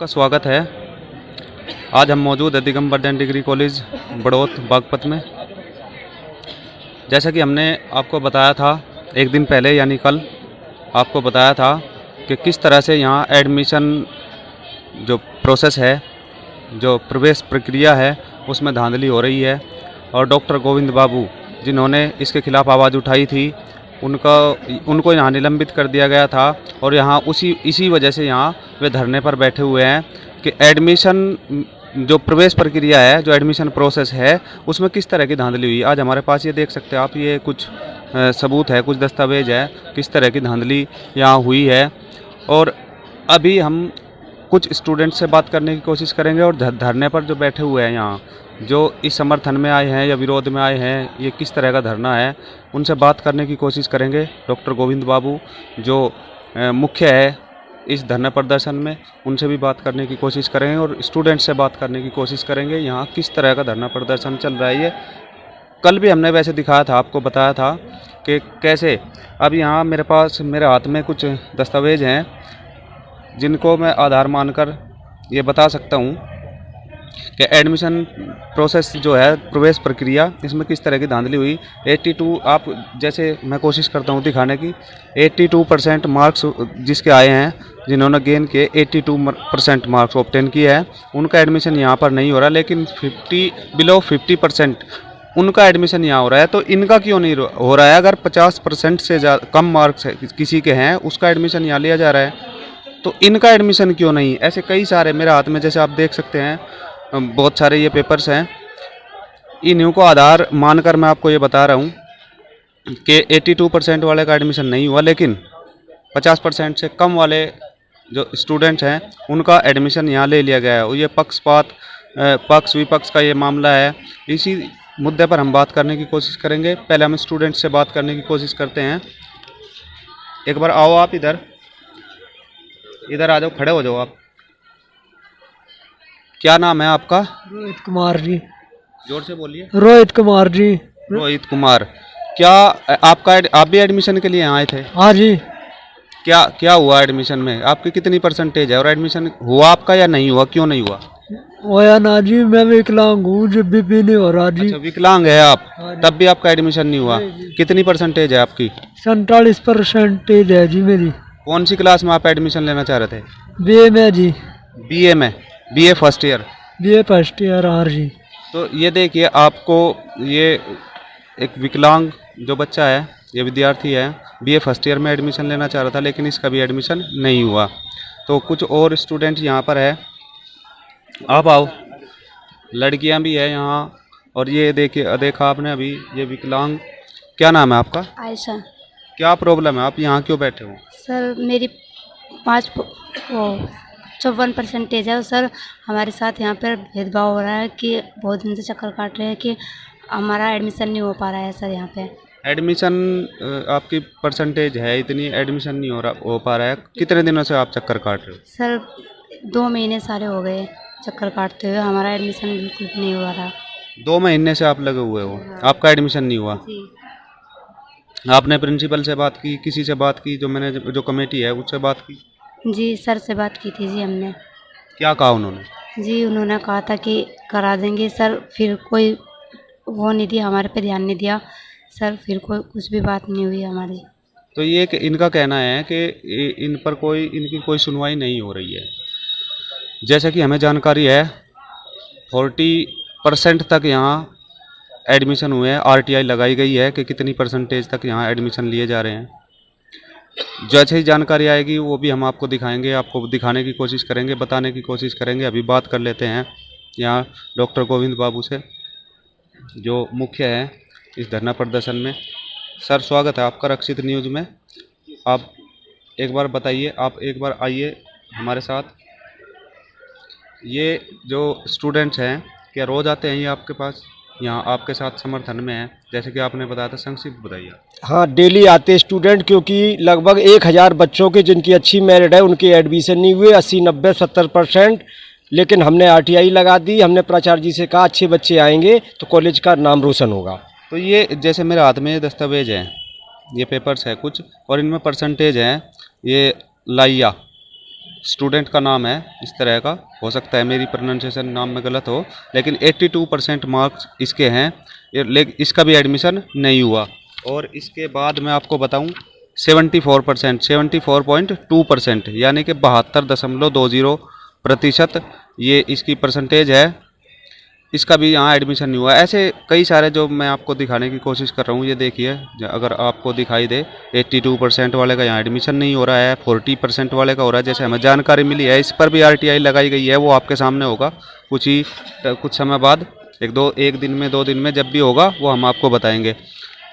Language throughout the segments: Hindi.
का स्वागत है। आज हम मौजूद है दिगंबर जैन डिग्री कॉलेज बड़ौत बागपत में। जैसा कि हमने आपको बताया था एक दिन पहले यानी कल आपको बताया था कि किस तरह से यहाँ एडमिशन जो प्रोसेस है, जो प्रवेश प्रक्रिया है, उसमें धांधली हो रही है। और डॉक्टर गोविंद बाबू जिन्होंने इसके खिलाफ आवाज़ उठाई थी उनको यहाँ निलंबित कर दिया गया था। और यहाँ इसी वजह से यहाँ वे धरने पर बैठे हुए हैं कि एडमिशन जो प्रवेश प्रक्रिया है, जो एडमिशन प्रोसेस है, उसमें किस तरह की धांधली हुई। आज हमारे पास ये देख सकते हैं आप, ये कुछ सबूत है, कुछ दस्तावेज है किस तरह की धांधली यहाँ हुई है। और अभी हम कुछ स्टूडेंट से बात करने की कोशिश करेंगे और धरने पर जो बैठे हुए हैं यहाँ, जो इस समर्थन में आए हैं या विरोध में आए हैं, ये किस तरह का धरना है, उनसे बात करने की कोशिश करेंगे। डॉक्टर गोविंद बाबू जो मुख्य है इस धरना प्रदर्शन में, उनसे भी बात करने की कोशिश करेंगे और स्टूडेंट से बात करने की कोशिश करेंगे यहाँ किस तरह का धरना प्रदर्शन चल रहा है। ये कल भी हमने वैसे दिखाया था, आपको बताया था कि कैसे। अब यहाँ मेरे हाथ में कुछ दस्तावेज हैं जिनको मैं आधार मानकर ये बता सकता हूँ कि एडमिशन प्रोसेस जो है, प्रवेश प्रक्रिया, इसमें किस तरह की धांधली हुई। 82, आप जैसे मैं कोशिश करता हूँ दिखाने की, 82% मार्क्स जिसके आए हैं, जिन्होंने गेन किए 82% मार्क्स ऑब्टेन किए हैं, उनका एडमिशन यहाँ पर नहीं हो रहा। लेकिन 50% उनका एडमिशन यहाँ हो रहा है। तो इनका क्यों नहीं हो रहा है? अगर 50% से कम मार्क्स किसी के हैं, उसका एडमिशन यहाँ लिया जा रहा है, तो इनका एडमिशन क्यों नहीं? ऐसे कई सारे मेरे हाथ में, जैसे आप देख सकते हैं, बहुत सारे ये पेपर्स हैं। इन्हीं को आधार मानकर मैं आपको ये बता रहा हूँ कि 82% वाले का एडमिशन नहीं हुआ, लेकिन 50% से कम वाले जो स्टूडेंट्स हैं उनका एडमिशन यहाँ ले लिया गया है। और ये पक्ष विपक्ष का ये मामला है। इसी मुद्दे पर हम बात करने की कोशिश करेंगे। पहले हम स्टूडेंट से बात करने की कोशिश करते हैं। एक बार आओ, आप इधर आ जाओ, खड़े हो जाओ आप। क्या नाम है आपका? रोहित कुमार जी। जोर से बोलिए। रोहित कुमार जी। रोहित कुमार, क्या आप भी एडमिशन के लिए आए थे? हाँ जी। क्या हुआ एडमिशन में? आपकी कितनी परसेंटेज है और एडमिशन हुआ आपका या नहीं हुआ? क्यों नहीं हुआ? ओया ना जी, मैं विकलांग हूँ, जब भी नहीं हो रहा जी। अच्छा, विकलांग है आप, तब भी आपका एडमिशन नहीं हुआ। कितनी परसेंटेज है आपकी? 47% है जी मेरी। कौन सी क्लास में आप एडमिशन लेना चाह रहे थे? बीए में जी। बीए में? BA first year? BA first year R G. तो ये देखिए, आपको ये एक विकलांग जो बच्चा है, ये विद्यार्थी है, बीए फर्स्ट ईयर में एडमिशन लेना चाह रहा था, लेकिन इसका भी एडमिशन नहीं हुआ। तो कुछ और स्टूडेंट यहाँ पर है, आप आओ। लड़कियाँ भी है यहाँ। और ये देखा आपने अभी, ये विकलांग। क्या नाम है आपका? आयशा। क्या प्रॉब्लम है? आप यहाँ क्यों बैठे हो? सर मेरी 54% है। और सर हमारे साथ यहाँ पर भेदभाव हो रहा है कि बहुत दिन से चक्कर काट रहे हैं कि हमारा एडमिशन नहीं हो पा रहा है सर। यहाँ पे एडमिशन आपकी परसेंटेज है इतनी, एडमिशन नहीं हो पा रहा है। कितने दिनों से आप चक्कर काट रहे हो? सर 2 महीने सारे हो गए चक्कर काटते हुए, हमारा एडमिशन बिल्कुल भी नहीं हुआ रहा। 2 महीने से आप लगे हुए हो, आपका एडमिशन नहीं हुआ? जी। आपने प्रिंसिपल से बात की, किसी से बात की, जो कमेटी है उससे बात की? जी सर से बात की थी जी हमने। क्या कहा उन्होंने? जी उन्होंने कहा था कि करा देंगे सर, फिर कोई वो नहीं दिया, हमारे पे ध्यान नहीं दिया सर, फिर कोई कुछ भी बात नहीं हुई हमारी। तो ये इनका कहना है कि इनकी कोई सुनवाई नहीं हो रही है। जैसा कि हमें जानकारी है, 40% तक यहाँ एडमिशन हुए हैं। आरटीआई लगाई गई है कि कितनी परसेंटेज तक यहाँ एडमिशन लिए जा रहे हैं। जैसे ही जानकारी आएगी वो भी हम आपको दिखाएंगे, आपको दिखाने की कोशिश करेंगे, बताने की कोशिश करेंगे। अभी बात कर लेते हैं यहाँ डॉक्टर गोविंद बाबू से, जो मुख्य है इस धरना प्रदर्शन में। सर, स्वागत है आपका रक्षित न्यूज़ में। आप एक बार बताइए, आप एक बार आइए हमारे साथ। ये जो स्टूडेंट्स हैं, क्या रोज़ आते हैं ये आपके पास, यहाँ आपके साथ समर्थन में है, जैसे कि आपने बताया था? संक्षिप्त बताइए। हाँ, डेली आते स्टूडेंट, क्योंकि लगभग 1000 बच्चों के जिनकी अच्छी मेरिट है उनके एडमिशन नहीं हुए, 80, 90, 70%। लेकिन हमने आरटीआई लगा दी। हमने प्राचार्य जी से कहा अच्छे बच्चे आएंगे तो कॉलेज का नाम रोशन होगा। तो ये जैसे मेरे हाथ में ये दस्तावेज हैं, ये पेपर्स है कुछ, और इनमें परसेंटेज हैं। ये लाइया स्टूडेंट का नाम है इस तरह का, हो सकता है मेरी प्रोनाउंसिएशन नाम में गलत हो, लेकिन 82% मार्क्स इसके हैं, लेकिन इसका भी एडमिशन नहीं हुआ। और इसके बाद मैं आपको बताऊं 74.2% यानी कि 72.20% ये इसकी परसेंटेज है, इसका भी यहाँ एडमिशन नहीं हुआ। ऐसे कई सारे जो मैं आपको दिखाने की कोशिश कर रहा हूँ, ये देखिए अगर आपको दिखाई दे 82% वाले का यहाँ एडमिशन नहीं हो रहा है, 40% वाले का हो रहा है। जैसे हमें जानकारी मिली है, इस पर भी RTI लगाई गई है, वो आपके सामने होगा कुछ समय बाद, एक दिन में 2 दिन में जब भी होगा वो हम आपको बताएंगे।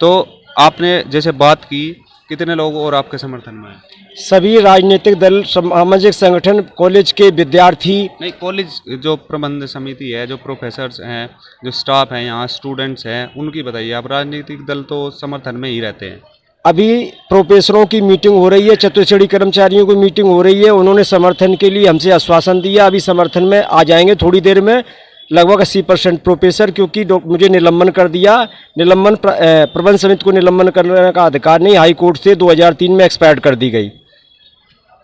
तो आपने जैसे बात की, कितने लोग और आपके समर्थन में हैं? सभी राजनीतिक दल, सामाजिक संगठन, कॉलेज के विद्यार्थी। नहीं, कॉलेज जो प्रबंध समिति है, जो प्रोफेसर्स हैं, जो स्टाफ हैं, यहाँ स्टूडेंट्स हैं, उनकी बताइए आप। राजनीतिक दल तो समर्थन में ही रहते हैं। अभी प्रोफेसरों की मीटिंग हो रही है, चतुश्रेणी कर्मचारियों की मीटिंग हो रही है, उन्होंने समर्थन के लिए हमसे आश्वासन दिया, अभी समर्थन में आ जाएंगे थोड़ी देर में। लगभग 80% प्रोफेसर, क्योंकि मुझे निलंबन कर दिया, निलंबन प्रबंध समिति को निलंबन करने का अधिकार नहीं, हाई कोर्ट से 2003 में एक्सपायर कर दी गई।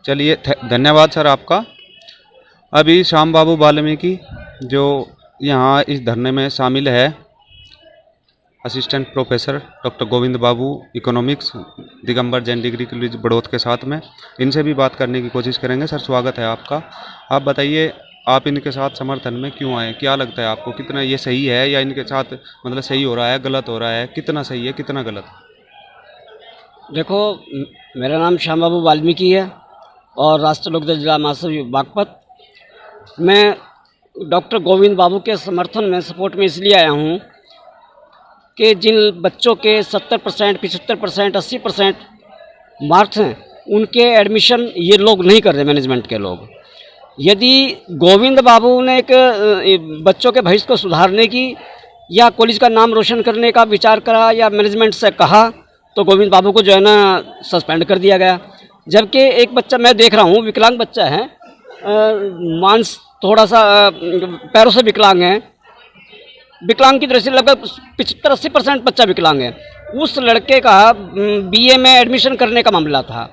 चलिए, धन्यवाद सर आपका। अभी श्याम बाबू वाल्मीकि जो यहाँ इस धरने में शामिल है, assistant professor doctor Govind Babu economics, Digambar Jain degree college Baraut के साथ में, इनसे भी बात करने की कोशिश करेंगे। सर स्वागत है आपका। आप बताइए, आप इनके साथ समर्थन में क्यों आए? क्या लगता है आपको, कितना ये सही है या इनके साथ मतलब सही हो रहा है, गलत हो रहा है, कितना सही है कितना गलत? देखो, मेरा नाम श्याम बाबू वाल्मीकि है और राष्ट्रीय लोकदल जिला महासचिव बागपत। मैं डॉक्टर गोविंद बाबू के समर्थन में, सपोर्ट में इसलिए आया हूँ कि जिन बच्चों के 70%, 75%, 80% मार्क्स हैं, उनके एडमिशन ये लोग नहीं कर रहे, मैनेजमेंट के लोग। यदि गोविंद बाबू ने एक बच्चों के भविष्य को सुधारने की या कॉलेज का नाम रोशन करने का विचार करा या मैनेजमेंट से कहा, तो गोविंद बाबू को जो है ना सस्पेंड कर दिया गया। जबकि एक बच्चा मैं देख रहा हूँ, विकलांग बच्चा है, मांस थोड़ा सा पैरों से विकलांग है, विकलांग की दृष्टि लगभग 75-80% बच्चा विकलांग है। उस लड़के का BA में एडमिशन करने का मामला था।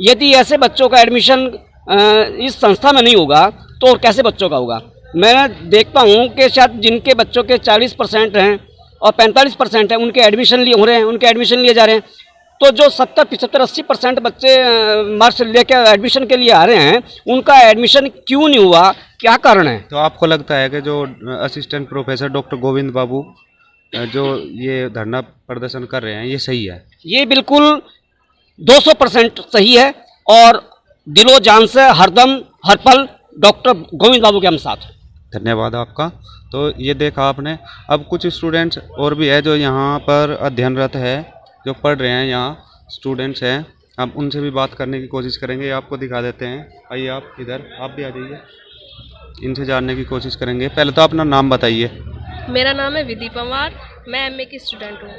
यदि ऐसे बच्चों का एडमिशन इस संस्था में नहीं होगा तो और कैसे बच्चों का होगा? मैं देखता हूँ कि शायद जिनके बच्चों के 40% हैं और 45% हैं, उनके एडमिशन लिए हो रहे हैं, उनके एडमिशन लिए जा रहे हैं। तो जो 70, 75, 80% बच्चे मार्क्स लेकर एडमिशन के लिए आ रहे हैं, उनका एडमिशन क्यों नहीं हुआ, क्या कारण है? तो आपको लगता है कि जो असिस्टेंट प्रोफेसर डॉक्टर गोविंद बाबू जो ये धरना प्रदर्शन कर रहे हैं, ये सही है? ये बिल्कुल 200% सही है और दिलो जान से हरदम हर पल डॉक्टर गोविंद बाबू के हम साथ। धन्यवाद आपका। तो ये देखा आपने। अब कुछ स्टूडेंट्स और भी है जो यहाँ पर अध्ययनरत है, जो पढ़ रहे हैं, यहाँ स्टूडेंट्स हैं। अब उनसे भी बात करने की कोशिश करेंगे, आपको दिखा देते हैं। आइए आप इधर, आप भी आ जाइए, इनसे जानने की कोशिश करेंगे। पहले तो अपना नाम बताइए। मेरा नाम है विधि पंवार, मैं MA की स्टूडेंट हूँ।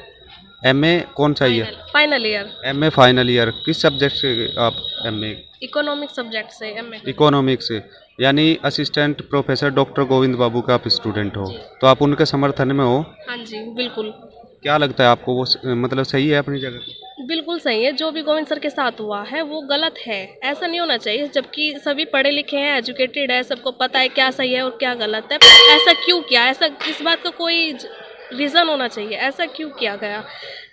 MA कौन सा year? Final year. MA final year. किस सब्जेक्ट से आप MA? इकोनॉमिक्स सब्जेक्ट से MA। इकोनॉमिक्स से, यानी असिस्टेंट प्रोफेसर डॉक्टर गोविंद बाबू का आप स्टूडेंट हो, तो आप उनके समर्थन में हो? हाँ जी, बिल्कुल। क्या लगता है आपको, वो मतलब सही है अपनी जगह? बिल्कुल सही है। जो भी गोविंद सर के साथ हुआ है वो गलत है, ऐसा नहीं होना चाहिए। जबकि सभी पढ़े लिखे हैं, एजुकेटेड है, सबको पता है क्या सही है और क्या गलत है। ऐसा क्यों किया? ऐसा इस बात का कोई रीज़न होना चाहिए, ऐसा क्यों किया गया?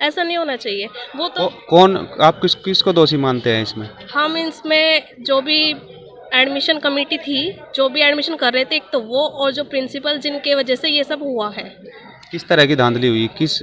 ऐसा नहीं होना चाहिए। वो तो कौन, आप किसको दोषी मानते हैं इसमें? हम इसमें जो भी एडमिशन कमेटी थी, जो भी एडमिशन कर रहे थे, एक तो वो और जो प्रिंसिपल, जिनके वजह से ये सब हुआ है। किस तरह की धांधली हुई, किस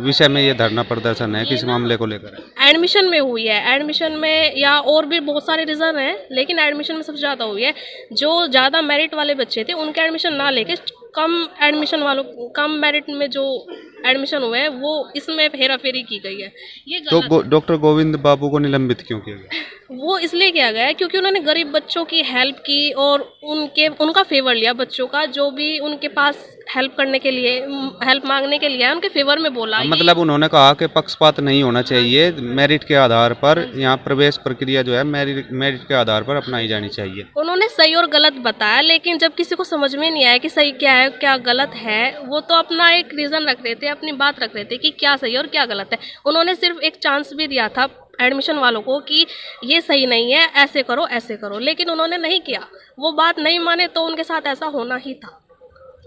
विषय में ये धरना प्रदर्शन है, किस मामले को लेकर? एडमिशन में हुई है। एडमिशन में या और भी बहुत सारे रीज़न हैं, लेकिन एडमिशन में सबसे ज़्यादा हुई है। जो ज़्यादा मेरिट वाले बच्चे थे उनके एडमिशन ना लेके कम मेरिट में जो एडमिशन हुए हैं, वो इसमें हेराफेरी की गई है। ये तो डॉक्टर गोविंद बाबू को निलंबित क्यों किया गया? वो इसलिए किया गया है क्योंकि उन्होंने गरीब बच्चों की हेल्प की और उनका फेवर लिया। बच्चों का जो भी उनके पास हेल्प करने के लिए, हेल्प मांगने के लिए उनके फेवर में बोला। मतलब उन्होंने कहा कि पक्षपात नहीं होना चाहिए, मेरिट के आधार पर यहाँ प्रवेश प्रक्रिया जो है मेरिट के आधार पर अपनाई जानी चाहिए। उन्होंने सही और गलत बताया, लेकिन जब किसी को समझ में नहीं आया कि सही क्या है क्या गलत है, वो तो अपना एक रीज़न रख रहे थे, अपनी बात रख रहे थे कि क्या सही और क्या गलत है। उन्होंने सिर्फ एक चांस भी दिया था एडमिशन वालों को कि ये सही नहीं है, ऐसे करो, लेकिन उन्होंने नहीं किया। वो बात नहीं माने तो उनके साथ ऐसा होना ही था।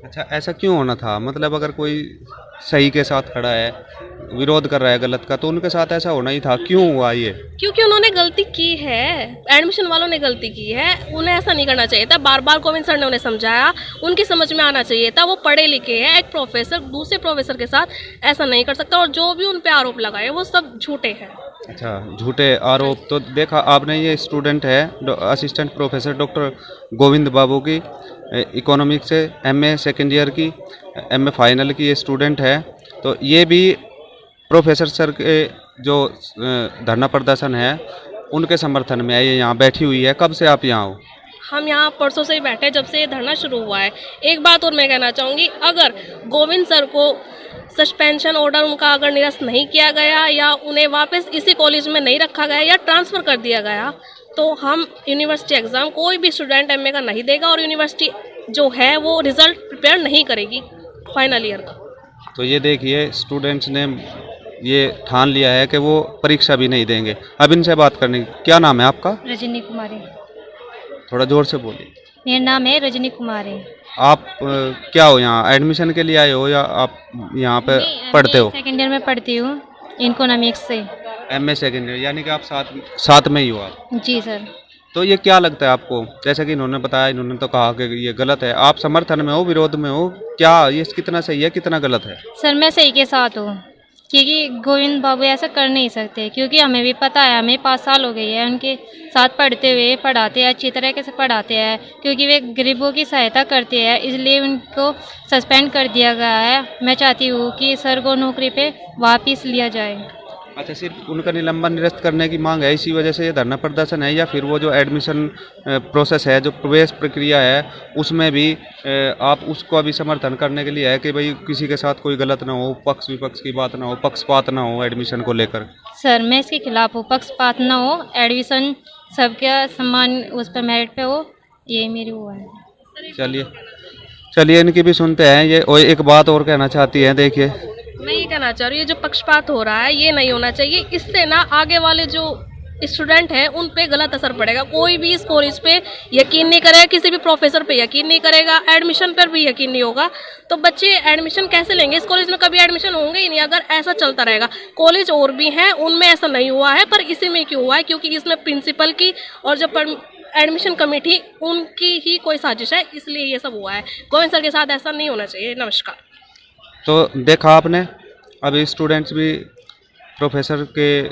अच्छा, ऐसा क्यों होना था? मतलब अगर कोई सही के साथ खड़ा है, विरोध कर रहा है गलत का, तो उनके साथ ऐसा होना ही था। क्यों हुआ ये? क्योंकि उन्होंने गलती की है, एडमिशन वालों ने गलती की है। उन्हें ऐसा नहीं करना चाहिए था। बार बार गोविंद सर ने उन्हें समझाया, उनकी समझ में आना चाहिए था। वो पढ़े लिखे हैं, एक प्रोफेसर दूसरे प्रोफेसर के साथ ऐसा नहीं कर सकता। और जो भी उन पे आरोप लगाए वो सब झूठे हैं। अच्छा, झूठे आरोप। तो देखा आपने, ये स्टूडेंट है असिस्टेंट प्रोफेसर डॉक्टर गोविंद बाबू की, इकोनॉमिक्स से एमए सेकेंड ईयर की, एमए फाइनल की ये स्टूडेंट है। तो ये भी प्रोफेसर सर के जो धरना प्रदर्शन है उनके समर्थन में है, ये यहाँ बैठी हुई है। कब से आप यहाँ हो? हम यहाँ परसों से ही बैठे, जब से ये धरना शुरू हुआ है। एक बात और मैं कहना चाहूँगी, अगर गोविंद सर को सस्पेंशन ऑर्डर उनका अगर निरस्त नहीं किया गया या उन्हें वापस इसी कॉलेज में नहीं रखा गया या ट्रांसफ़र कर दिया गया, तो हम यूनिवर्सिटी एग्ज़ाम कोई भी स्टूडेंट एमए का नहीं देगा और यूनिवर्सिटी जो है वो रिज़ल्ट प्रिपेयर नहीं करेगी फाइनल ईयर का। तो ये देखिए, स्टूडेंट्स ने ये ठान लिया है कि वो परीक्षा भी नहीं देंगे। अब इनसे बात करने की, क्या नाम है आपका? रजनी कुमारी। थोड़ा जोर से बोलिए। मेरा नाम है रजनी कुमारी। आप क्या हो, यहाँ एडमिशन के लिए आए हो या आप यहाँ पे पढ़ते हो? सेकेंड ईयर में पढ़ती हूँ, इकोनॉमिक्स से। एमए सेकेंड ईयर, यानी कि आप साथ में ही हो आप? जी सर। तो ये क्या लगता है आपको? जैसा कि इन्होंने बताया, इन्होंने तो कहा कि ये गलत है। आप समर्थन में हो, विरोध में हो? क्या ये कितना सही है, कितना गलत है? सर मैं सही के साथ हूँ, क्योंकि गोविंद बाबू ऐसा कर नहीं सकते। क्योंकि हमें भी पता है, हमें 5 साल हो गई है उनके साथ पढ़ते हुए, पढ़ाते हैं, अच्छी तरीके से पढ़ाते हैं। क्योंकि वे गरीबों की सहायता करते हैं, इसलिए उनको सस्पेंड कर दिया गया है। मैं चाहती हूँ कि सर को नौकरी पे वापस लिया जाए। अच्छा, सिर्फ उनका निलंबन निरस्त करने की मांग है, इसी वजह से ये धरना प्रदर्शन है? या फिर वो जो एडमिशन प्रोसेस है, जो प्रवेश प्रक्रिया है, उसमें भी आप उसको भी समर्थन करने के लिए है कि भाई किसी के साथ कोई गलत ना हो, पक्ष विपक्ष की बात ना हो, पक्षपात ना हो एडमिशन को लेकर? सर मैं इसके खिलाफ हूँ, पक्षपात ना हो, एडमिशन सबका सम्मान उस पर मेरिट पे हो, यही मेरी वो है। चलिए इनकी भी सुनते हैं। ये और एक बात और कहना चाहती हैं, देखिए। मैं ये कहना चाह रही हूँ, ये जो पक्षपात हो रहा है ये नहीं होना चाहिए। इससे ना आगे वाले जो स्टूडेंट हैं उन पे गलत असर पड़ेगा। कोई भी इस कॉलेज पे यकीन नहीं करेगा, किसी भी प्रोफेसर पे यकीन नहीं करेगा, एडमिशन पर भी यकीन नहीं होगा। तो बच्चे एडमिशन कैसे लेंगे? इस कॉलेज में कभी एडमिशन होंगे ही नहीं अगर ऐसा चलता रहेगा। कॉलेज और भी हैं, उनमें ऐसा नहीं हुआ है, पर इसी में क्यों हुआ है? क्योंकि इसमें प्रिंसिपल की और जो एडमिशन कमेटी उनकी ही कोई साजिश है, इसलिए ये सब हुआ है। गोविंद सर के साथ ऐसा नहीं होना चाहिए। नमस्कार। तो देखा आपने, अभी स्टूडेंट्स भी प्रोफेसर के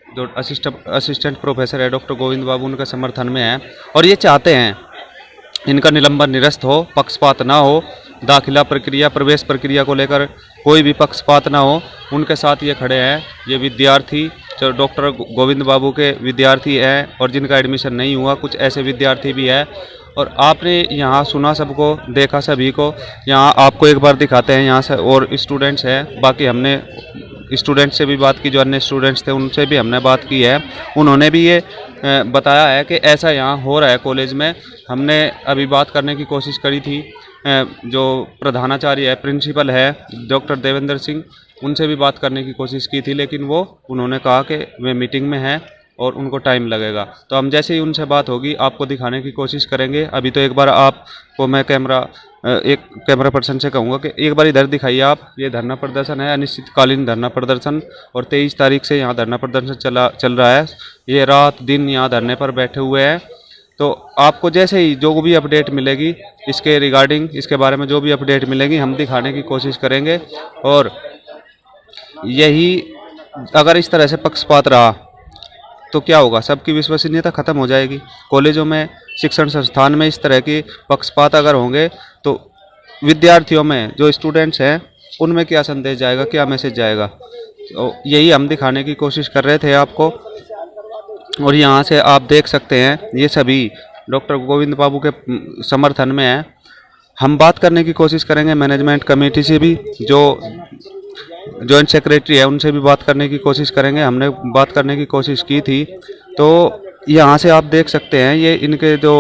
जो असिस्टेंट प्रोफेसर है डॉक्टर गोविंद बाबू, उनके समर्थन में है और ये चाहते हैं इनका निलंबन निरस्त हो, पक्षपात ना हो, दाखिला प्रक्रिया प्रवेश प्रक्रिया को लेकर कोई भी पक्षपात ना हो। उनके साथ ये खड़े हैं ये विद्यार्थी जो डॉक्टर गोविंद बाबू के विद्यार्थी हैं और जिनका एडमिशन नहीं हुआ, कुछ ऐसे विद्यार्थी भी हैं। और आपने यहाँ सुना, सबको देखा, सभी को। यहाँ आपको एक बार दिखाते हैं, यहाँ से और स्टूडेंट्स हैं। बाकी हमने स्टूडेंट्स से भी बात की, जो अन्य स्टूडेंट्स थे उनसे भी हमने बात की है। उन्होंने भी ये बताया है कि ऐसा यहाँ हो रहा है कॉलेज में। हमने अभी बात करने की कोशिश करी थी, जो प्रधानाचार्य है, प्रिंसिपल है डॉक्टर देवेंद्र सिंह, उनसे भी बात करने की कोशिश की थी, लेकिन उन्होंने कहा कि वे मीटिंग में हैं और उनको टाइम लगेगा। तो हम जैसे ही उनसे बात होगी आपको दिखाने की कोशिश करेंगे। अभी तो एक बार आपको मैं एक कैमरा पर्सन से कहूँगा कि एक बार इधर दिखाइए आप। ये धरना प्रदर्शन है, अनिश्चितकालीन धरना प्रदर्शन, और 23 तारीख से यहाँ धरना प्रदर्शन चल रहा है। ये रात दिन यहाँ धरने पर बैठे हुए हैं। तो आपको जैसे ही जो भी अपडेट मिलेगी इसके रिगार्डिंग, इसके बारे में जो भी अपडेट मिलेगी हम दिखाने की कोशिश करेंगे। और यही अगर इस तरह से पक्षपात रहा तो क्या होगा? सबकी विश्वसनीयता खत्म हो जाएगी। कॉलेजों में, शिक्षण संस्थान में इस तरह की पक्षपात अगर होंगे तो विद्यार्थियों में, जो स्टूडेंट्स हैं, उनमें क्या संदेश जाएगा, क्या मैसेज जाएगा? तो यही हम दिखाने की कोशिश कर रहे थे आपको। और यहाँ से आप देख सकते हैं ये सभी डॉक्टर गोविंद बाबू के समर्थन में है। हम बात करने की कोशिश करेंगे मैनेजमेंट कमेटी से भी, जो जॉइंट सेक्रेटरी है उनसे भी बात करने की कोशिश करेंगे। हमने बात करने की कोशिश की थी। तो यहाँ से आप देख सकते हैं ये इनके जो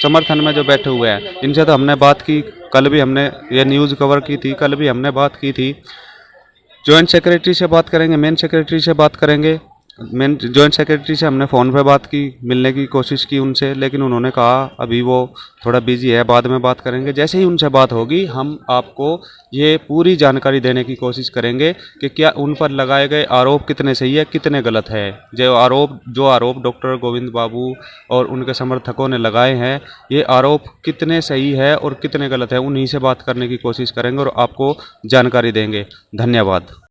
समर्थन में जो बैठे हुए हैं, इनसे तो हमने बात की, कल भी हमने ये न्यूज़ कवर की थी, कल भी हमने बात की थी। जॉइंट सेक्रेटरी से बात करेंगे, मेन सेक्रेटरी से बात करेंगे, मेन जॉइंट सेक्रेटरी से हमने फ़ोन पे बात की, मिलने की कोशिश की उनसे, लेकिन उन्होंने कहा अभी वो थोड़ा बिजी है, बाद में बात करेंगे। जैसे ही उनसे बात होगी हम आपको ये पूरी जानकारी देने की कोशिश करेंगे कि क्या उन पर लगाए गए आरोप कितने सही है, कितने गलत है। जो आरोप डॉक्टर गोविंद बाबू और उनके समर्थकों ने लगाए हैं, ये आरोप कितने सही है और कितने गलत है, उन्हीं से बात करने की कोशिश करेंगे और आपको जानकारी देंगे। धन्यवाद।